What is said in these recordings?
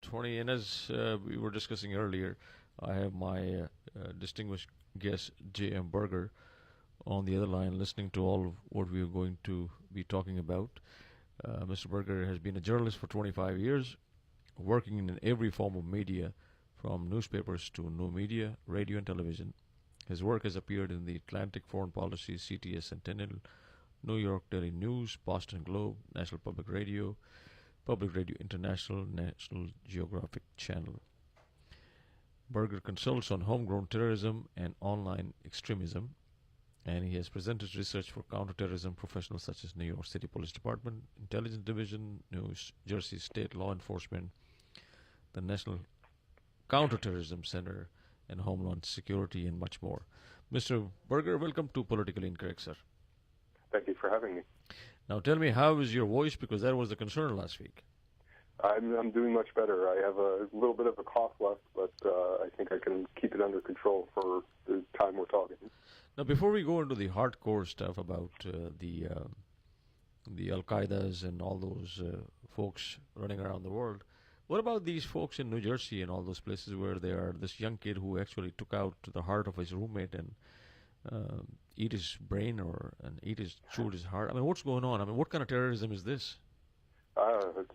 20. And as we were discussing earlier, I have my distinguished guest, J.M. Berger, on the other line, listening to all of what we are going to be talking about. Mr. Berger has been a journalist for 25 years, working in every form of media, from newspapers to new media, radio and television. His work has appeared in the Atlantic Foreign Policy, CTS Centennial, New York Daily News, Boston Globe, National Public Radio International, National Geographic Channel. Berger consults on homegrown terrorism and online extremism, and he has presented research for counterterrorism professionals such as New York City Police Department, Intelligence Division, New Jersey State Law Enforcement, the National Counterterrorism Center, and Homeland Security, and much more. Mr. Berger, welcome to Politically Incorrect, sir. Thank you for having me. Now tell me, how is your voice? Because that was the concern last week. I'm doing much better. I have a little bit of a cough left, but I think I can keep it under control for the time we're talking. Now, before we go into the hardcore stuff about the Al-Qaedas and all those folks running around the world, what about these folks in New Jersey and all those places where they are this young kid who actually took out the heart of his roommate and eat his brain and chewed his heart? I mean, what's going on? I mean, what kind of terrorism is this?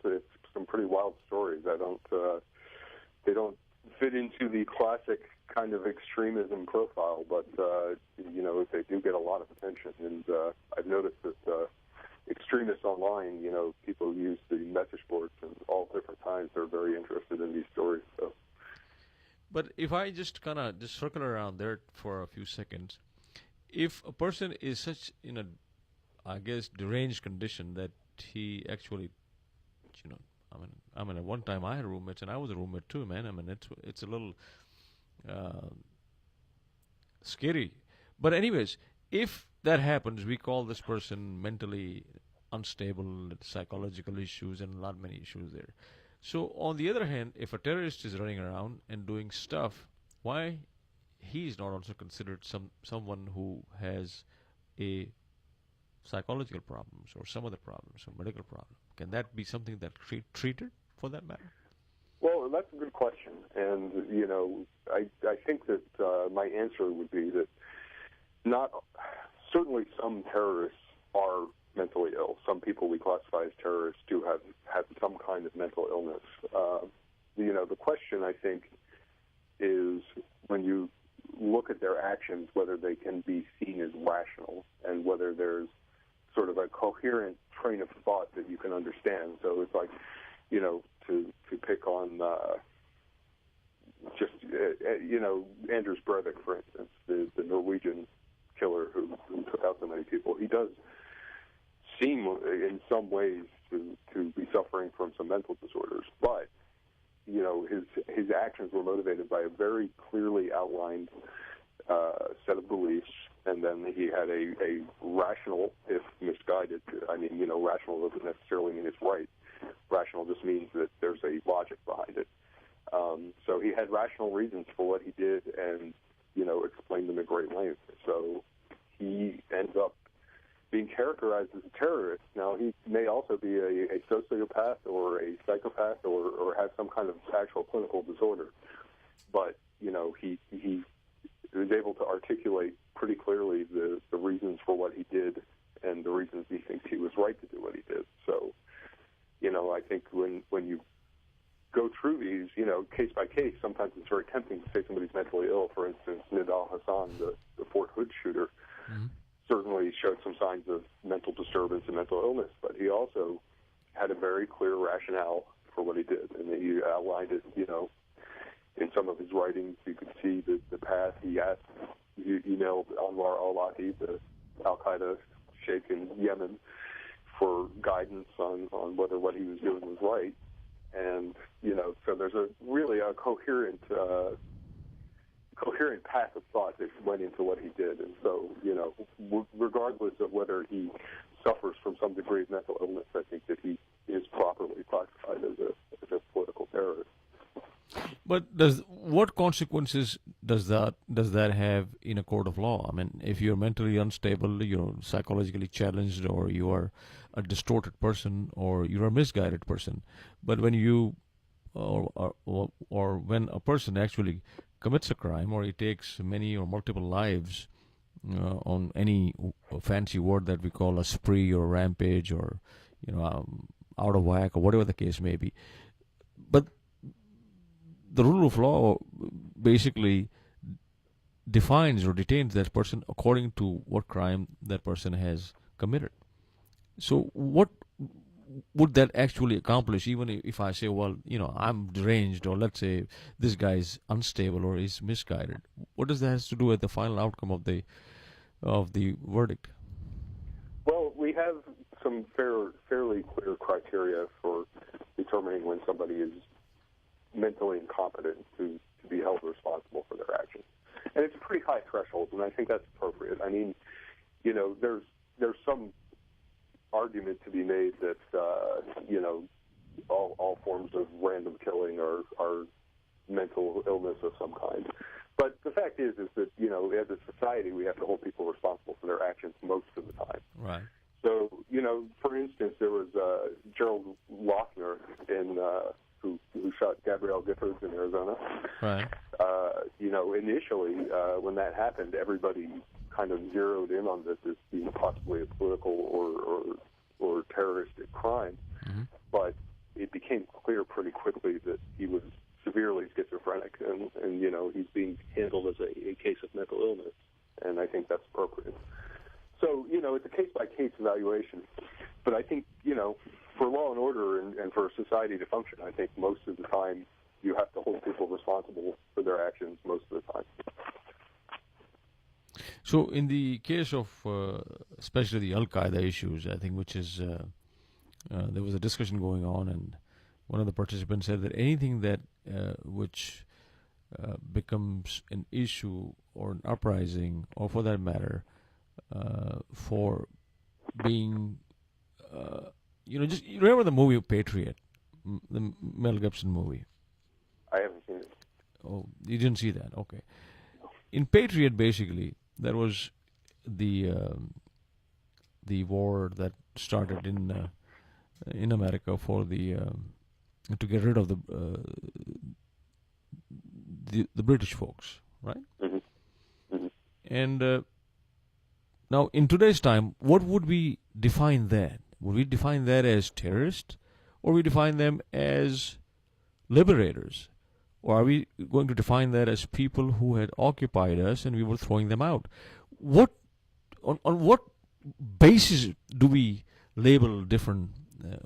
It's some pretty wild stories. They don't fit into the classic kind of extremism profile, but they do get a lot of attention. And I've noticed that extremists online, people use the message boards, and all different times they're very interested in these stories. So. But if I just circle around there for a few seconds, if a person is such in a, I guess, deranged condition that he actually, at one time I had roommates and I was a roommate too, man. I mean, it's a little scary. But anyways, if that happens, we call this person mentally unstable, psychological issues, and not many issues there. So on the other hand, if a terrorist is running around and doing stuff, why he is not also considered someone who has a psychological problems or some other problems or medical problem? Can that be something that treated for that matter? Well, that's a good question, and I think that my answer would be that certainly some terrorists are mentally ill. Some people we classify as terrorists do have some kind of mental illness. The question, I think, is when you look at their actions, whether they can be seen as rational and whether there's sort of a coherent train of thought that you can understand. So it's like, to pick on Anders Breivik, for instance, the Norwegian killer who took out so many people. He does seem in some ways to be suffering from some mental disorders, but his actions were motivated by a very clearly outlined set of beliefs, and then he had a rational, if misguided, rational doesn't necessarily mean it's right. Rational just means that there's a logic behind it. So he had rational reasons for what he did and, explained them at great length. So he ends up being characterized as a terrorist. Now, he may also be a sociopath or a psychopath or have some kind of actual clinical disorder. But, he was able to articulate pretty clearly the reasons for what he did and the reasons he thinks he was right to do what he did. So, I think when you go through these, case by case, sometimes it's very tempting to say somebody's mentally ill. For instance, Nidal Hassan, the Fort Hood shooter, certainly showed some signs of mental disturbance and mental illness, but he also had a very clear rationale for what he did, and he outlined it, in some of his writings. You could see the path. He emailed Anwar al-Awlaki, the al-Qaeda sheikh in Yemen, for guidance on whether what he was doing was right. And, so there's really a coherent path of thought that went into what he did. And so, regardless of whether he suffers from some degree of mental illness, I think that he is properly classified as a political terrorist. But what consequences does that have in a court of law? I mean, if you're mentally unstable, you're psychologically challenged, or you are a distorted person, or you're a misguided person, but when you or when a person actually commits a crime, or he takes many or multiple lives, on any fancy word that we call a spree or rampage, or out of whack, or whatever the case may be. But the rule of law basically defines or detains that person according to what crime that person has committed. So what would that actually accomplish? Even if I say, well, I'm deranged, or let's say this guy's unstable or is misguided, what does that have to do with the final outcome of the verdict? Well, we have some fairly clear criteria for determining when somebody is mentally incompetent to be held responsible for their actions. And it's a pretty high threshold, and I think that's appropriate. I mean, there's some argument to be made that, all forms of random killing are mental illness of some kind. But the fact is that, as a society, we have to hold people responsible for their actions most of the time. Right. So, for instance, there was Gerald Lochner who shot Gabrielle Giffords in Arizona. Right. Initially, when that happened, everybody kind of zeroed in on this as being possibly a political or terroristic crime. Mm-hmm. But it became clear pretty quickly that he was severely schizophrenic, and he's being handled as a case of mental illness, and I think that's appropriate. So, it's a case-by-case evaluation, but I think, for law and order and for society to function, I think most of the time you have to hold people responsible for their actions most of the time. So in the case of especially the Al-Qaeda issues, I think, which is, there was a discussion going on, and one of the participants said that anything that which becomes an issue or an uprising, or for that matter, for being, just remember the movie Patriot, the Mel Gibson movie. I haven't seen it. Oh, you didn't see that? Okay. In Patriot, basically, there was the war that started in America for to get rid of the British folks, right? Mm-hmm. Mm-hmm. And now, in today's time, what would we define that? Would we define that as terrorists, or we define them as liberators? Or are we going to define that as people who had occupied us and we were throwing them out? On what basis do we label different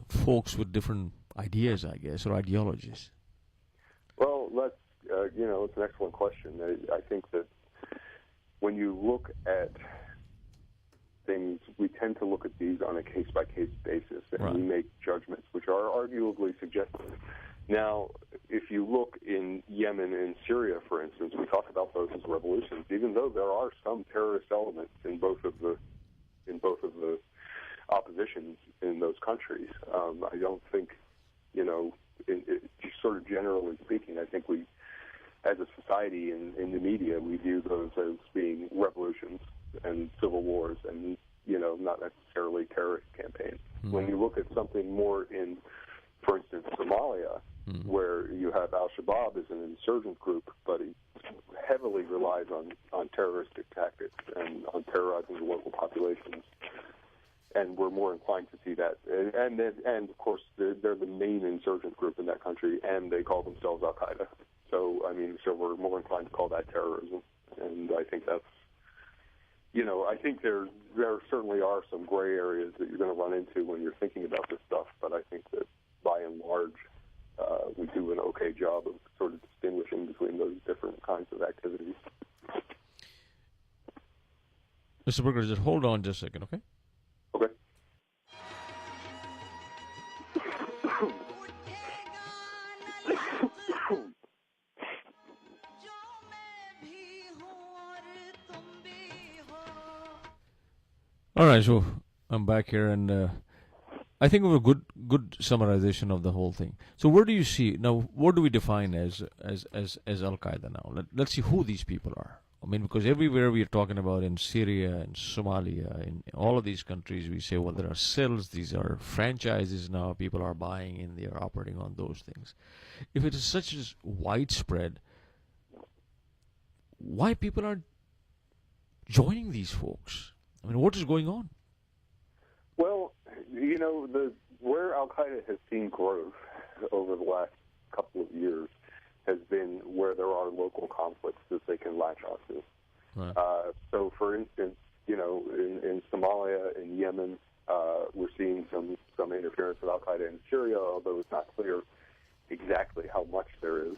folks with different ideas, I guess, or ideologies? Well, it's an excellent question. I think that when you look at things, we tend to look at these on a case-by-case basis, and right. We make judgments which are arguably suggestive. Now, if you look in Yemen and Syria, for instance, we talk about those as revolutions, even though there are some terrorist elements in both of the oppositions in those countries. I don't think, sort of generally speaking, I think we, as a society in the media, we view those as being revolutions and civil wars, and not necessarily terrorist campaigns. Mm-hmm. When you look at something more in, for instance, Somalia, mm-hmm. where you have Al-Shabaab as an insurgent group, but it heavily relies on terroristic tactics and on terrorizing the local populations, and we're more inclined to see that. And of course, they're the main insurgent group in that country, and they call themselves Al-Qaeda. So we're more inclined to call that terrorism, and I think that's, I think there certainly are some gray areas that you're going to run into when you're thinking about this stuff, but I think that by and large, we do an okay job of sort of distinguishing between those different kinds of activities. Mr. Berger, just hold on just a second, okay? Okay. All right, so I'm back here, and I think we have a good summarization of the whole thing. So where do you see now? What do we define as Al Qaeda now? Let's see who these people are. I mean, because everywhere we are talking about in Syria and Somalia, in all of these countries, we say, well, there are cells, these are franchises now, people are buying and they are operating on those things. If it is such as widespread, why people are joining these folks? I mean, what is going on? Well, where Al Qaeda has seen growth over the last couple of years has been where there are local conflicts that they can latch onto. Right. So, for instance, in Somalia, in Yemen, we're seeing some interference with Al Qaeda in Syria, although it's not clear exactly how much there is.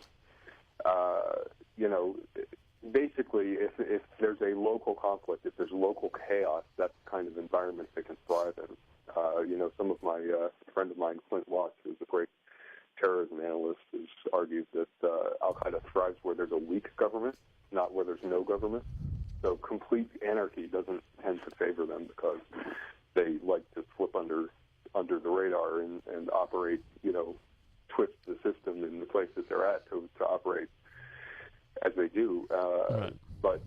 Basically, if there's a local conflict, if there's local chaos, that's the kind of environment they can thrive in. Some of my friend of mine, Clint Watts, who's a great terrorism analyst, has argued that Al Qaeda thrives where there's a weak government, not where there's no government. So complete anarchy doesn't tend to favor them because they like to slip under the radar and operate, twist the system in the place that they're at to operate as they do. Right. But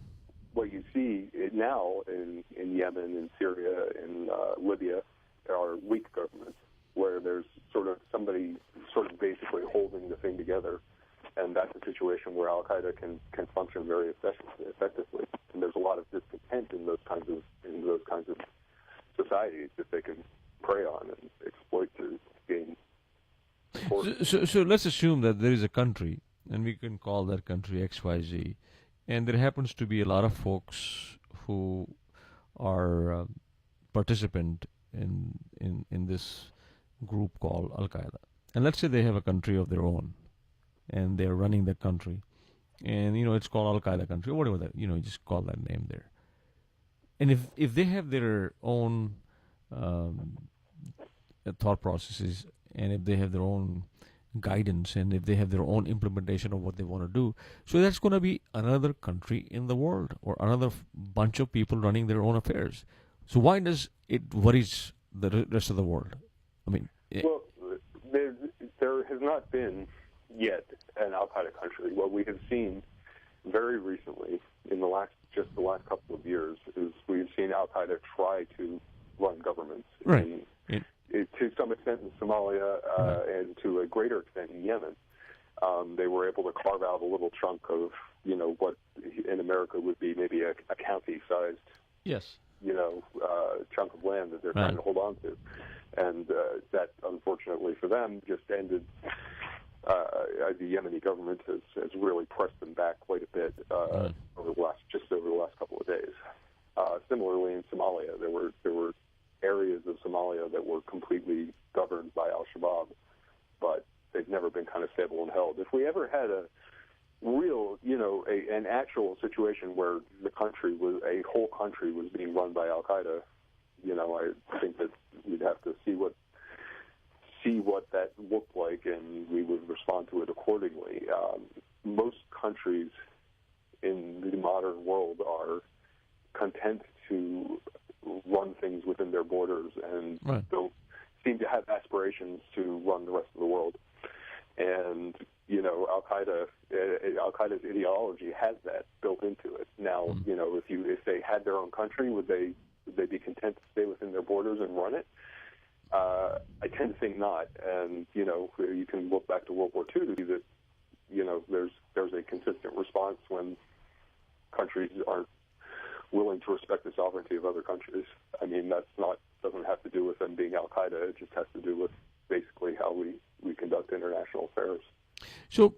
what you see now in Yemen, in Syria, in Libya are weak governments where there's sort of somebody sort of basically holding the thing together. And that's a situation where Al Qaeda can function very effectively. And there's a lot of discontent in those kinds of societies that they can prey on and exploit to gain support. So let's assume that there is a country, and we can call that country XYZ, and there happens to be a lot of folks who are participant in this group called Al Qaeda. And let's say they have a country of their own, and they're running the country, and it's called Al Qaeda country or whatever that you just call that name there. And if they have their own thought processes, and if they have their own guidance, and if they have their own implementation of what they want to do, so that's going to be another country in the world or another bunch of people running their own affairs. So why does it worries the rest of the world? I mean, well, there has not been yet an Al Qaeda country. What we have seen very recently in the last couple of years is we've seen Al Qaeda try to run governments. Right. To some extent in Somalia and to a greater extent in Yemen. They were able to carve out a little chunk of, what in America would be maybe a county-sized, yes, chunk of land that they're trying to hold on to. And that, unfortunately for them, just ended. The Yemeni government has really pressed them back quite a bit over the last couple of days. Similarly, in Somalia, there were areas of Somalia that were completely governed by Al-Shabaab, but they've never been kind of stable and held. If we ever had a real, an actual situation where a whole country was being run by Al-Qaeda, I think that we'd have to see what that looked like, and we would respond to it accordingly. Most countries in the modern world are content to run things within their borders and don't seem to have aspirations to run the rest of the world. And Al-Qaeda's ideology has that built into it. Now, if they had their own country, would they be content to stay within their borders and run it? I tend to think not. And you can look back to World War II to see that there's a consistent response when countries aren't willing to respect the sovereignty of other countries. I mean, doesn't have to do with them being Al Qaeda. It just has to do with basically how we conduct international affairs. So,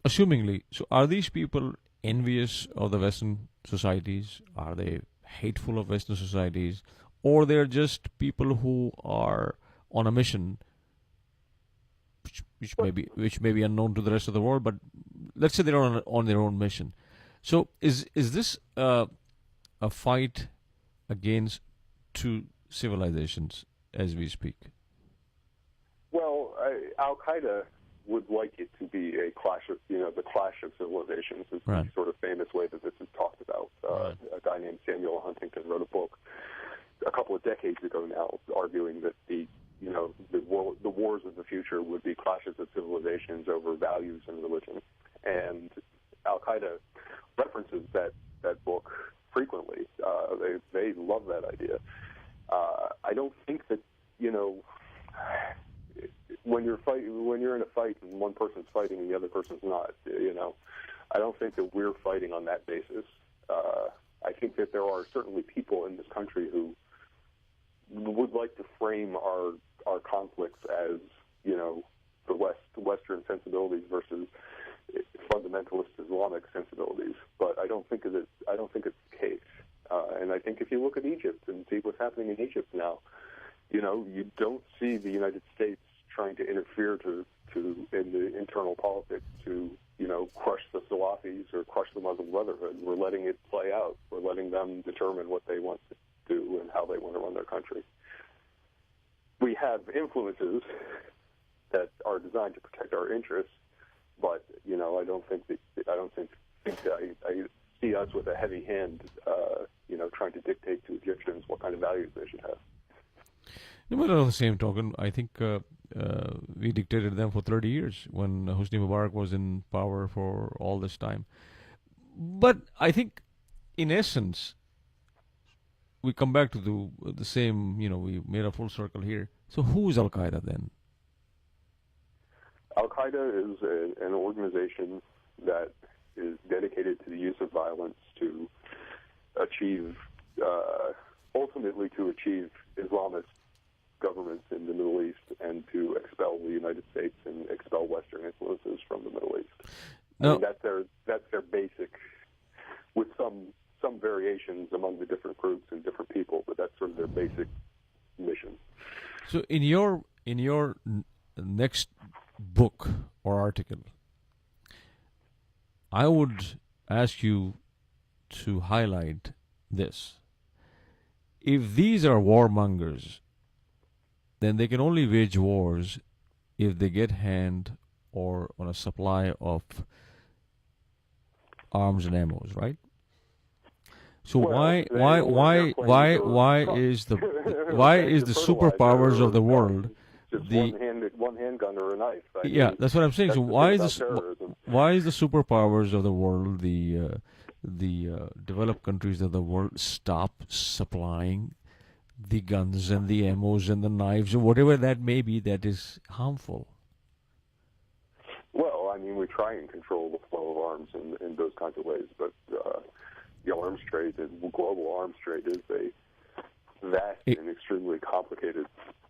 assumingly, are these people envious of the Western societies? Are they hateful of Western societies? Or they're just people who are on a mission, which may be unknown to the rest of the world, but let's say they're on their own mission. So is this a fight against two civilizations as we speak? Well, Al Qaeda would like it to be a clash of, the clash of civilizations is the sort of famous way that this is talked about. A guy named Samuel Huntington wrote a book a couple of decades ago now, arguing that the wars of the future would be clashes of civilizations over values and religion. And Al Qaeda references that person's not. I don't think that we're fighting on that basis. I think that there are certainly people in this country who would like to frame our conflicts as, the Western sensibilities versus fundamentalist Islamic sensibilities. But I don't think it's the case. And I think if you look at Egypt and see what's happening in Egypt now, you don't see the United States trying to interfere in the internal politics to crush the Salafis or crush the Muslim Brotherhood. We're letting it play out. We're letting them determine what they want to do and how they want to run their country. We have influences that are designed to protect our interests, but I see us with a heavy hand, trying to dictate to Egyptians what kind of values they should have. No, but on the same token, I think we dictated them for 30 years when Hosni Mubarak was in power for all this time. But I think, in essence, we come back to the same, we made a full circle here. So who is Al-Qaeda then? Al-Qaeda is an organization that is dedicated to the use of violence to ultimately to achieve Islamist governments in the Middle East and to expel the United States and expel Western influences from the Middle East. No. I mean, that's their basic, with some variations among the different groups and different people, but that's sort of their basic mission. So in your next book or article, I would ask you to highlight this. If these are warmongers, then they can only wage wars if they get hand or on a supply of arms and ammos, right? So why is the superpowers of the world just one handgun or a knife? That's what I'm saying. So why is the superpowers of the world, the developed countries of the world, stop supplying the guns and the ammos and the knives or whatever that may be that is harmful? Well, I mean, we try and control the flow of arms in those kinds of ways, but the arms trade, the global arms trade, is a vast and extremely complicated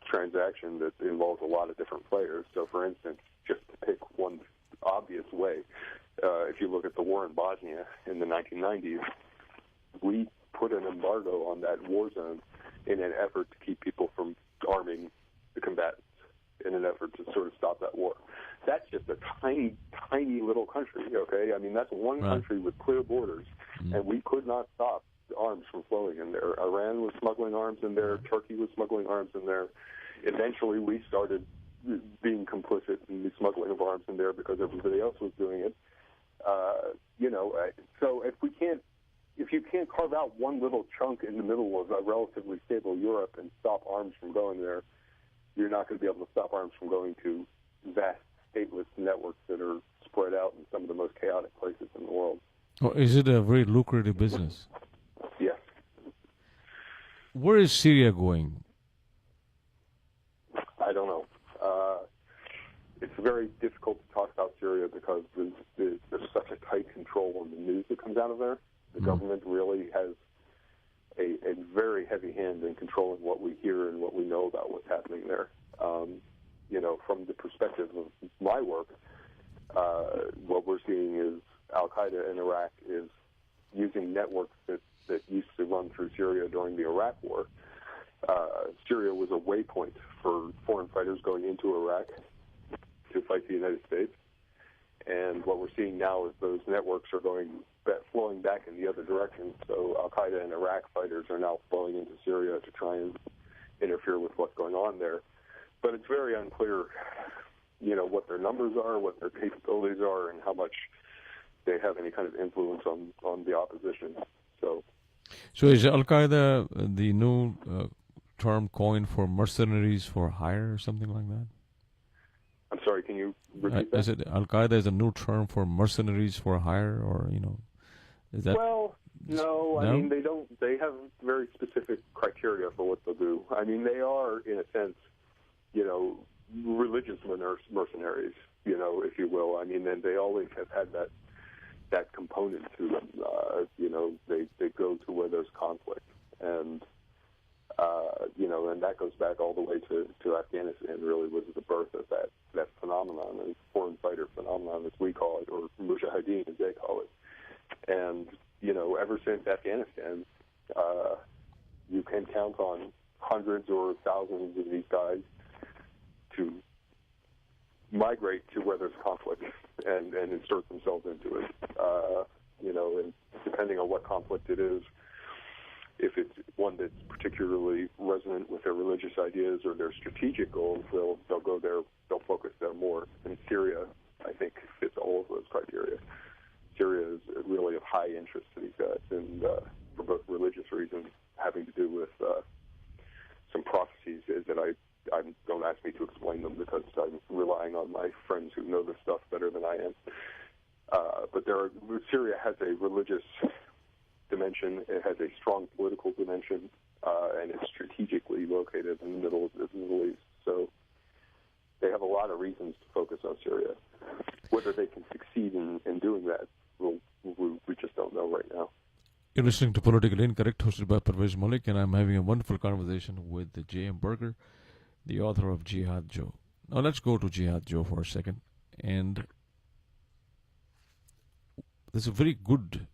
transaction that involves a lot of different players. So, for instance, just to pick one obvious way, if you look at the war in Bosnia in the 1990s, we put an embargo on that war zone in an effort to keep people from arming the combatants, in an effort to sort of stop that war. That's just a tiny, tiny little country, okay? I mean, that's one country with clear borders, and we could not stop arms from flowing in there. Iran was smuggling arms in there. Turkey was smuggling arms in there. Eventually, we started being complicit in the smuggling of arms in there because everybody else was doing it. So if you can't carve out one little chunk in the middle of a relatively stable Europe and stop arms from going there, you're not going to be able to stop arms from going to vast stateless networks that are spread out in some of the most chaotic places in the world. Well, is it a very lucrative business? Yes. Where is Syria going? I don't know. It's very difficult to talk about Syria because there's such a tight control on the news that comes out of there. The government really has a very heavy hand in controlling what we hear and what we know about what's happening there. From the perspective of my work, what we're seeing is Al-Qaeda in Iraq is using networks that used to run through Syria during the Iraq War. Syria was a waypoint for foreign fighters going into Iraq to fight the United States. And what we're seeing now is those networks are flowing back in the other direction. So Al-Qaeda and Iraq fighters are now flowing into Syria to try and interfere with what's going on there. But it's very unclear, what their numbers are, what their capabilities are, and how much they have any kind of influence on the opposition. So is Al-Qaeda the new term coined for mercenaries for hire or something like that? I'm sorry, can you repeat that? Is it Al-Qaeda is a new term for mercenaries for hire, or is that? Well, no. I mean, they have very specific criteria for what they'll do. I mean, they are, in a sense, religious mercenaries. if you will. I mean, and they always have had that component to them. They go to where there's conflict, and and that goes back all the way to Afghanistan. Really, was the birth of that phenomenon, the foreign fighter phenomenon, as we call it, or mujahideen, as they call it. And ever since Afghanistan, you can count on hundreds or thousands of these guys to migrate to where there's conflict and insert themselves into it. And depending on what conflict it is, if it's one that's particularly resonant with their religious ideas or their strategic goals, they'll go there, they'll focus there more. And Syria, I think, fits all of those criteria. Syria is really of high interest to these guys, and for both religious reasons, having to do with some prophecies that I don't ask me to explain them because I'm relying on my friends who know this stuff better than I am. But Syria has a religious dimension. It has a strong political dimension, and it's strategically located in the middle of the Middle East. So they have a lot of reasons to focus on Syria. Whether they can succeed in doing that, we just don't know right now. You're listening to Politically Incorrect, hosted by Parvez Malik, and I'm having a wonderful conversation with J.M. Berger, the author of Jihad Joe. Now let's go to Jihad Joe for a second. And there's a very good,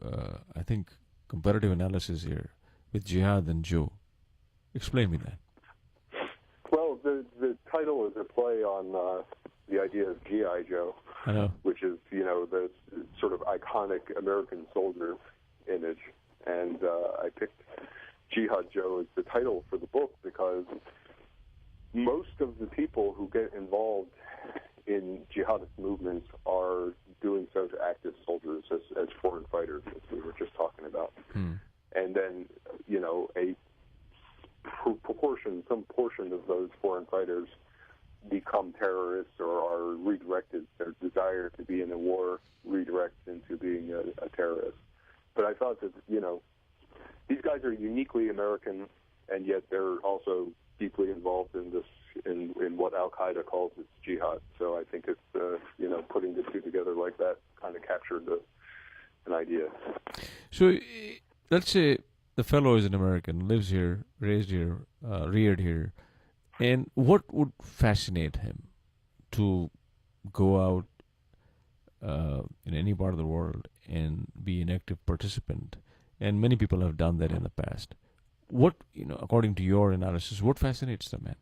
I think, comparative analysis here with Jihad and Joe. Explain me that. Well, the title is a play on the idea of G.I. Joe, I know. which is, the sort of iconic American soldier image. And I picked Jihad Joe as the title for the book because most of the people who get involved in jihadist movements are doing so to active soldiers as foreign fighters, as we were just talking about. And then, some portion of those foreign fighters become terrorists or are redirected. Their desire to be in a war redirects into being a terrorist. But I thought that, these guys are uniquely American, and yet they're also deeply involved in this, in what Al-Qaeda calls its jihad. So I think it's, putting the two together like that kind of captured an idea. So let's say the fellow is an American, lives here, raised here, reared here, and what would fascinate him to go out in any part of the world and be an active participant? And many people have done that in the past. What, according to your analysis, what fascinates the man?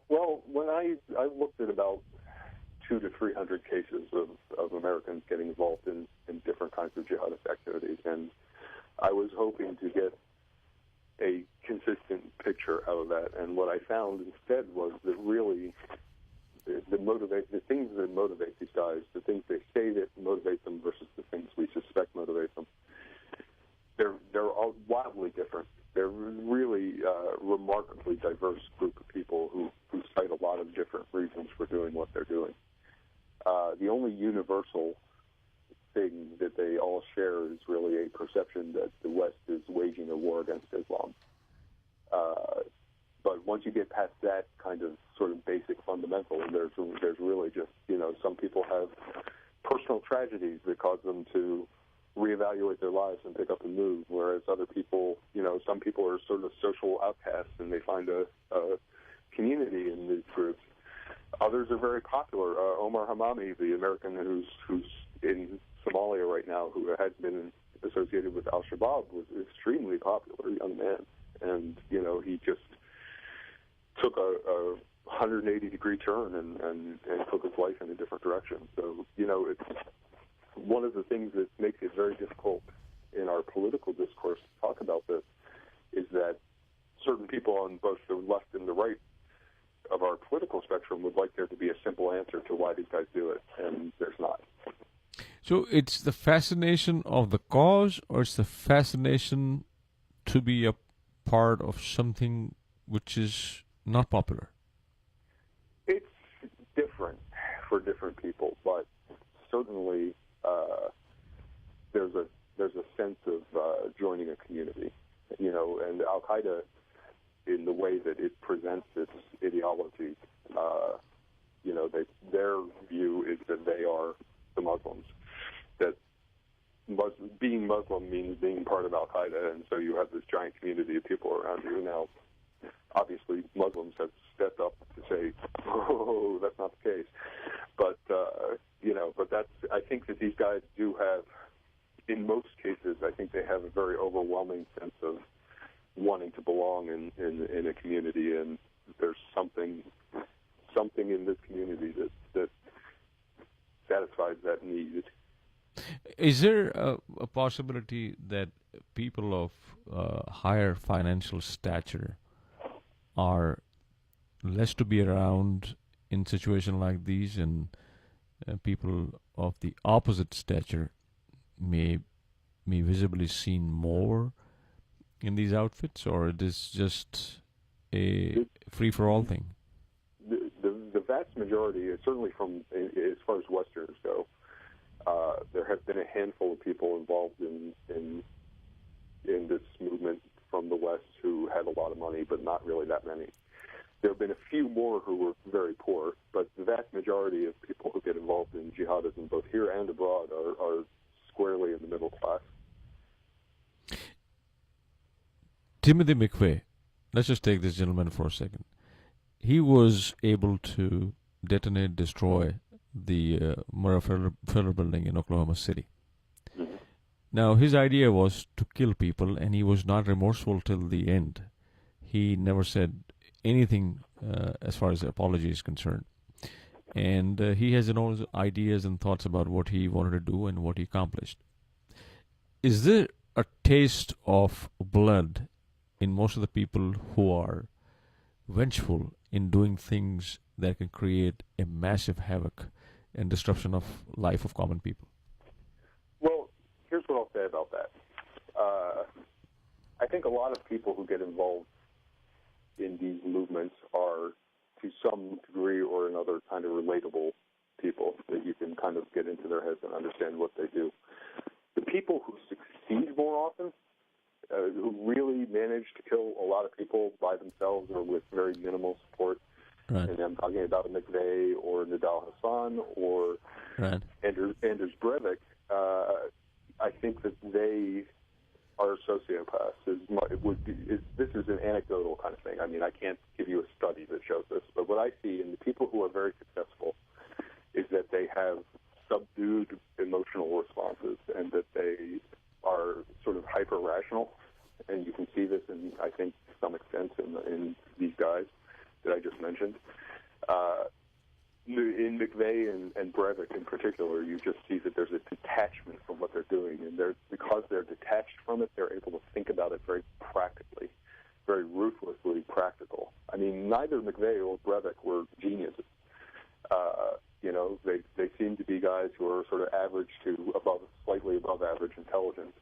Well, when I looked at about 200 to 300 cases of Americans getting involved in different kinds of jihadist activities, and I was hoping to get a consistent picture out of that. And what I found instead was that really the things that motivate these guys, the things they say that motivate them versus the things we suspect motivate them, they're all wildly different. They're really remarkably diverse group of people who cite a lot of different reasons for doing what they're doing. The only universal thing that they all share is really a perception that the West is waging a war against Islam. But once you get past that kind of sort of basic fundamental, there's really just, some people have personal tragedies that cause them to reevaluate their lives and pick up and move, whereas other people, some people are sort of social outcasts and they find a community in these groups. Others are very popular. Omar Hamami, the American who's in Somalia right now, who has been associated with Al-Shabaab, was an extremely popular young man. And, he just took a 180-degree turn and took his life in a different direction. So, it's one of the things that makes it very difficult in our political discourse to talk about this is that certain people on both the left and the right of our political spectrum would like there to be a simple answer to why these guys do it, and there's not. So it's the fascination of the cause, or it's the fascination to be a part of something which is not popular? It's different for different people, but certainly there's a sense of joining a community, and Al-Qaeda, in the way that it presents its ideology, their being Muslim means being part of Al-Qaeda, and so you have this giant community of people around you. Now, obviously, Muslims have stepped up to say, "Oh, that's not the case." But but that's. I think that these guys do have, in most cases, I think they have a very overwhelming sense of wanting to belong in a community, and there's something in this community that satisfies that need. Is there a possibility that people of higher financial stature are less to be around in situations like these, and people of the opposite stature may be visibly seen more in these outfits, or it is just a free-for-all thing? The vast majority, certainly from as far as Westerners go, there have been a handful of people involved in this movement from the West who had a lot of money, but not really that many. There have been a few more who were very poor, but the vast majority of people who get involved in jihadism, both here and abroad, are squarely in the middle class. Timothy McVeigh, let's just take this gentleman for a second. He was able to destroy the Federal Building in Oklahoma City. Mm-hmm. Now, his idea was to kill people, and he was not remorseful till the end. He never said anything as far as apology is concerned. And he has his own ideas and thoughts about what he wanted to do and what he accomplished. Is there a taste of blood in most of the people who are vengeful in doing things that can create a massive havoc and disruption of life of common people? Well, here's what I'll say about that. I think a lot of people who get involved in these movements are, to some degree or another, kind of relatable people that you can kind of get into their heads and understand what they do. The people who succeed more often, who really manage to kill a lot of people by themselves or with very minimal support, right. And I'm talking about McVeigh or Nidal Hassan or right. Anders Breivik, I think that they are sociopaths. This is an anecdotal kind of thing. I mean, I can't give you a study that shows this, but what I see in the people who are very successful is that they have subdued emotional responses and that they are sort of hyper-rational, and you can see this in, I think, to some extent in these guys that I just mentioned. In McVeigh and Breivik in particular, you just see that there's a detachment from what they're doing, and because they're detached from it, they're able to think about it very practically, very ruthlessly practical. I mean, neither McVeigh or Breivik were geniuses. They seem to be guys who are sort of average to slightly above average intelligence.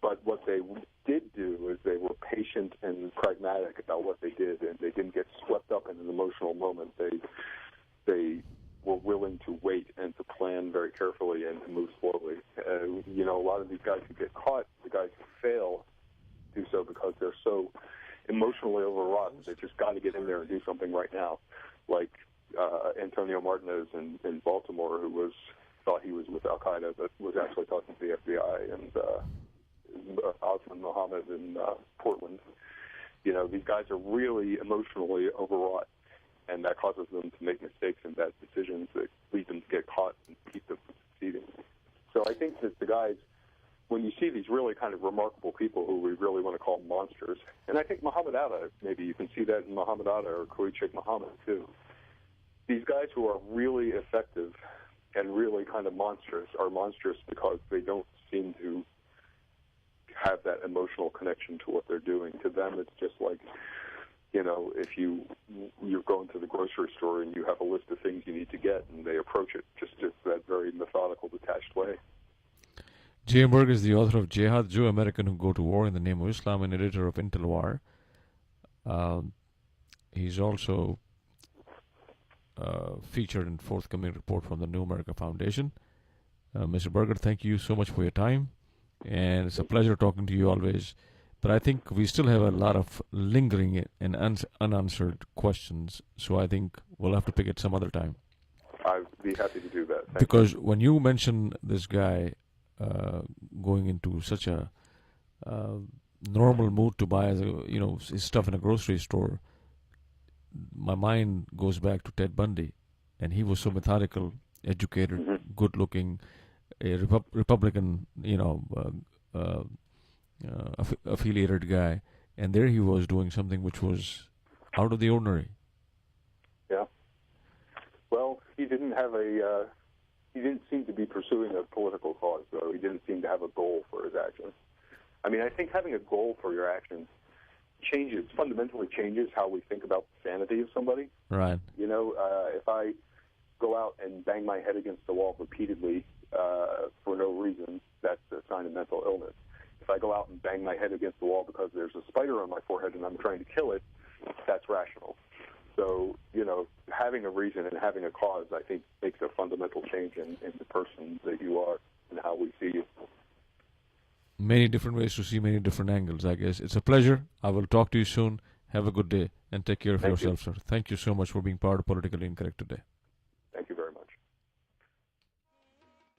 But what they did do is they were patient and pragmatic about what they did, and they didn't get swept up in an emotional moment. They were willing to wait and to plan very carefully and to move slowly. A lot of these guys who get caught, the guys who fail, do so because they're so emotionally overwrought that they've just got to get in there and do something right now. Like Antonio Martinez in Baltimore, who thought he was with Al-Qaeda but was actually talking to the FBI, and Osman Mohammed in Portland. These guys are really emotionally overwrought, and that causes them to make mistakes and bad decisions that lead them to get caught and keep them from succeeding. So I think that the guys, when you see these really kind of remarkable people who we really want to call monsters, and I think Muhammad Atta, maybe you can see that in Muhammad Atta or Khalid Sheikh Mohammed too. These guys who are really effective and really kind of monstrous are monstrous because they don't seem to have that emotional connection to what they're doing. To them, it's just like, if you're going to the grocery store and you have a list of things you need to get, and they approach it just that very methodical, detached way. J.M. Berger is the author of Jihad, Jew-American Who Go to War in the Name of Islam, and editor of Intelwar. He's also featured in forthcoming report from the New America Foundation. Mr. Berger, thank you so much for your time, and it's a pleasure talking to you always. But I think we still have a lot of lingering and unanswered questions, so I think we'll have to pick it some other time. I'd be happy to do that. Because when you mention this guy, going into such a normal mood to buy his stuff in a grocery store, my mind goes back to Ted Bundy, and he was so methodical, educated, good-looking, a Republican, affiliated guy, and there he was doing something which was out of the ordinary. Yeah. Well, he didn't have he didn't seem to be pursuing a political cause, though. He didn't seem to have a goal for his actions. I mean, I think having a goal for your actions fundamentally changes how we think about the sanity of somebody. Right. If I go out and bang my head against the wall repeatedly for no reason, that's a sign of mental illness. If I go out and bang my head against the wall because there's a spider on my forehead and I'm trying to kill it, that's rational. So, having a reason and having a cause, I think, makes a fundamental change in the person that you are and how we see you. Many different ways to see many different angles, I guess. It's a pleasure. I will talk to you soon. Have a good day and take care of yourself, sir. Thank you so much for being part of Politically Incorrect today.